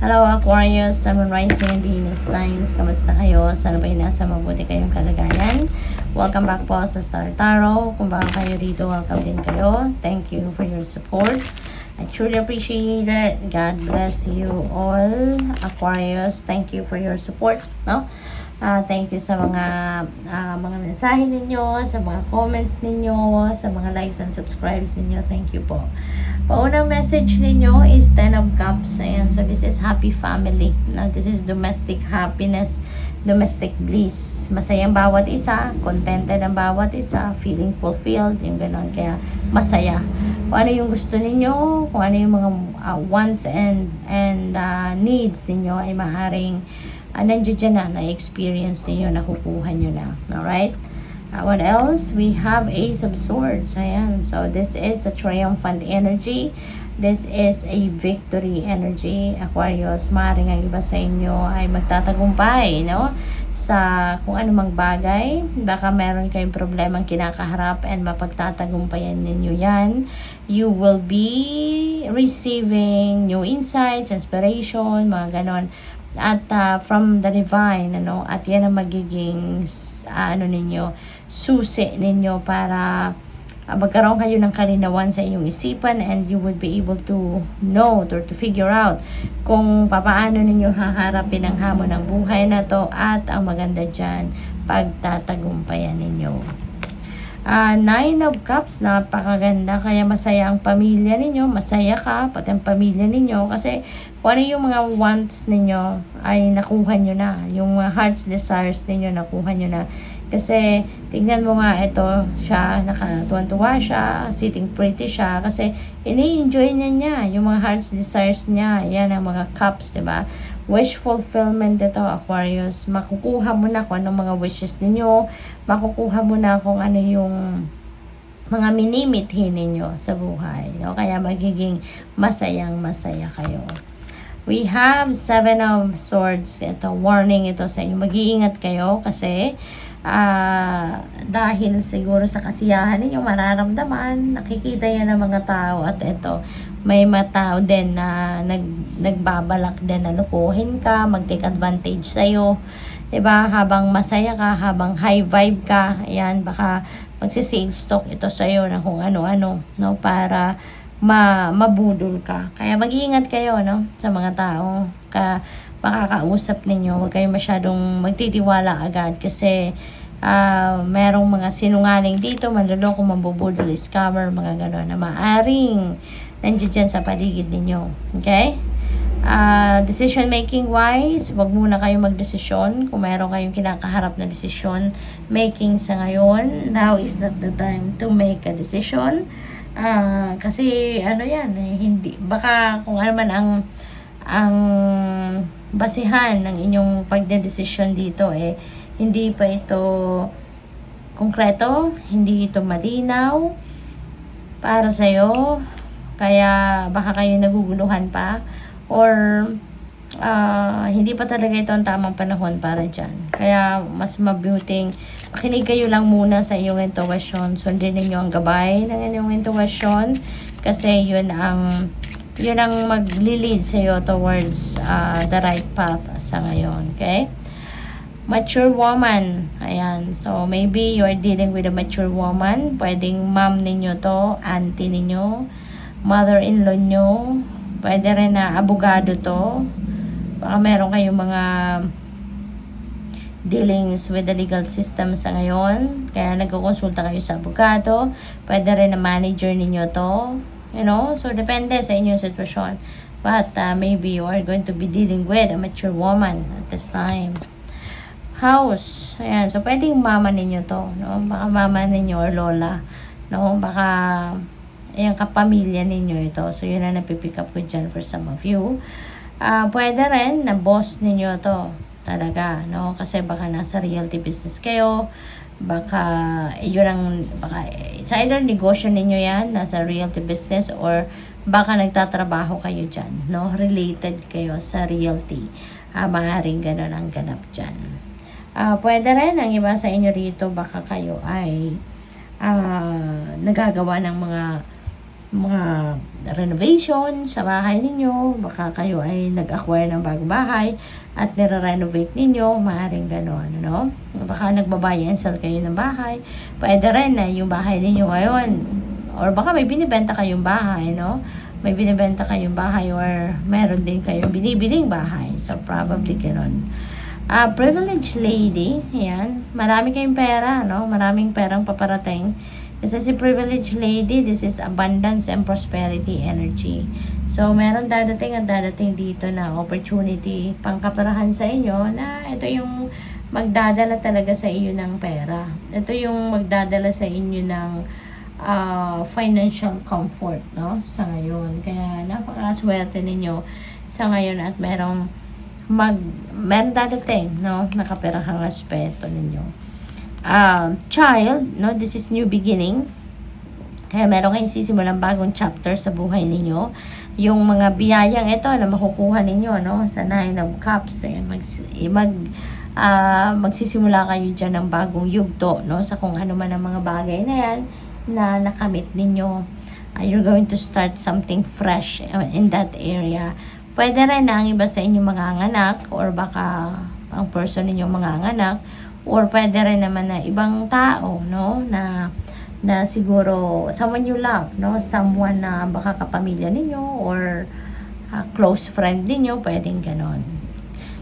Hello Aquarius, Sun, Rising, and Venus signs. Kamusta kayo? Sana ba nasa mabuti kayong kalagayan? Welcome back po sa Star Tarot. Kung baka kayo dito, welcome din kayo. Thank you for your support. I truly appreciate it. God bless you all, Aquarius. Thank you for your support. No? Thank you sa mga mensahe ninyo, sa mga comments ninyo, sa mga likes and subscribes ninyo. Thank you po. Paunang message ninyo is 10 of Cups. Ayan. So, this is happy family. Now, this is domestic happiness, domestic bliss. Masayang bawat isa, contented ang bawat isa, feeling fulfilled, yung gano'n. Kaya, masaya. Kung ano yung gusto ninyo, kung ano yung mga wants and needs ninyo, ay maaaring nandiyo dyan na-experience ninyo, nakukuha nyo na. Alright? What else? We have Ace of Swords. Ayan. So, this is a triumphant energy. This is a victory energy. Aquarius, maaaring ang iba sa inyo ay magtatagumpay, no? Sa kung anumang bagay. Baka meron kayong problemang kinakaharap and mapagtatagumpayan ninyo yan. You will be receiving new insights, inspiration, mga ganon. At from the divine, ano, at yan ang magiging ninyo, susi ninyo para magkaroon kayo ng kalinawan sa inyong isipan, and you would be able to know or to figure out kung paano ninyo haharapin ang hamon ng buhay na to, at ang maganda dyan, pagtatagumpayan ninyo. 9 of Cups, napakaganda. Kaya masaya ang pamilya ninyo, masaya ka, pati ang pamilya ninyo, kasi kung ano yung mga wants ninyo ay nakuha nyo na, yung heart's desires ninyo nakuha nyo na. Kasi tingnan mo nga, ito siya, nakatuwan-tuwa siya, sitting pretty siya, kasi ini-enjoy niya yung mga heart's desires niya. Yan ang mga cups, diba? Wish fulfillment ito, Aquarius. Makukuha mo na kung anong mga wishes ninyo, makukuha mo na kung ano yung mga minimithi ninyo sa buhay, no? Kaya magiging masayang-masaya kayo. We have 7 of Swords. Ito, warning ito sa inyo. Mag-iingat kayo kasi dahil siguro sa kasiyahan ninyo, mararamdaman, nakikita yan ng mga tao, at ito, may mga tao din na nagbabalak din na lukuhin ka, mag-take advantage sa'yo. Diba? Habang masaya ka, habang high vibe ka, ayan, baka magsisales talk ito sa'yo na kung ano-ano, no? Para mabudol ka. Kaya mag-iingat kayo, no? Sa mga tao makakausap ninyo. Huwag kayo masyadong magtitiwala agad kasi merong mga sinungaling dito, manloloko, mambubudol, scammer, mga gano'n na maaring nandiyan dyan sa paligid ninyo. Okay? Decision making wise, wag muna kayo magdesisyon. Kung meron kayong kinakaharap na decision making sa ngayon, now is not the time to make a decision. Kasi yan, hindi, baka kung ano man ang basihan ng inyong pagdedesisyon dito, hindi pa ito konkreto, hindi ito malinaw para sa'yo, kaya baka kayo naguguluhan pa, or hindi pa talaga ito ang tamang panahon para dyan. Kaya mas mabuting makinig kayo lang muna sa iyong intuition, sundin ninyo ang gabay ng inyong intuition, kasi yun ang magli-lead sa iyo towards the right path sa ngayon. Okay? Mature woman. Ayan. So, maybe you are dealing with a mature woman. Pwedeng mom ninyo to, auntie ninyo, mother-in-law nyo. Pwede rin na abogado to. Baka meron kayong mga dealings with the legal system sa ngayon. Kaya nagkukonsulta kayo sa abogado. Pwede rin na manager ninyo to. You know, so depende sa inyong sitwasyon. But maybe you are going to be dealing with a mature woman at this time. House. Ayan, so pwedeng mama ninyo to, no? Baka mama ninyo or lola, no? Baka ayan, kapamilya ninyo ito. So yun na napipick up ko dyan for some of you. Pwede rin na boss ninyo to talaga, no? Kasi baka nasa realty business kayo, baka it's either negosyo ninyo yan, nasa realty business, or baka nagtatrabaho kayo dyan, no? Related kayo sa realty. Maaaring ganun ang ganap dyan. Pwede rin ang iba sa inyo rito, baka kayo ay nagagawa ng mga mga renovation sa bahay ninyo. Baka kayo ay nag-acquire ng bagong bahay at nire-renovate ninyo, maaaring gano'n, no? Baka nagbabuy and sell kayo ng bahay. Pwede rin na yung bahay ninyo ngayon, or baka may binibenta kayong bahay, no? May binibenta kayong bahay or meron din kayong binibiling bahay. So, probably gano'n. Privileged lady, yan. Marami kayong pera, no? Maraming perang paparating. Kasi si privileged lady, this is abundance and prosperity energy. So, meron dadating at dadating dito na opportunity, pangkaperahan sa inyo na ito yung magdadala talaga sa iyo ng pera. Ito yung magdadala sa inyo ng financial comfort, no? Sa ngayon. Kaya napakaswerte ninyo sa ngayon at meron dadating, no? Nakaperahang aspeto ninyo. Child, no, this is new beginning. Kaya meron kayong sisimulang bagong chapter sa buhay ninyo. Yung mga biyayang ito na makukuha ninyo, no, sa Nine of Cups, magsisimula kayo dyan ng bagong yugto, no, sa kung ano man ang mga bagay na yan na nakamit ninyo. You're going to start something fresh in that area. Pwede rin na ang iba sa inyo manganganak, or baka ang person ninyo manganganak, or pwede rin naman na ibang tao, no, na siguro someone you love, no, someone na baka kapamilya ninyo or close friend ninyo, pwedeng ganon.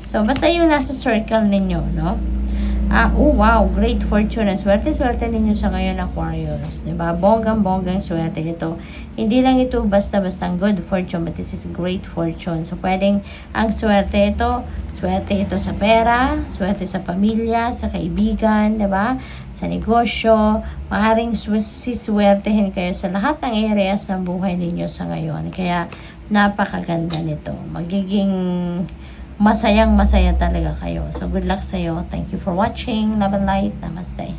So, basta yung nasa circle ninyo, no. Oh wow, great fortune. Swerte ninyo sa ngayon, Aquarius. Diba? Bonggang swerte ito. Hindi lang ito basta-bastang good fortune, but this is great fortune. So, pwedeng ang swerte ito sa pera, swerte sa pamilya, sa kaibigan, diba? Sa negosyo. Maaaring siswertehin kayo sa lahat ng areas ng buhay ninyo sa ngayon. Kaya, napakaganda nito. Magiging masayang-masaya talaga kayo. So, good luck sa'yo. Thank you for watching. Love and light. Namaste.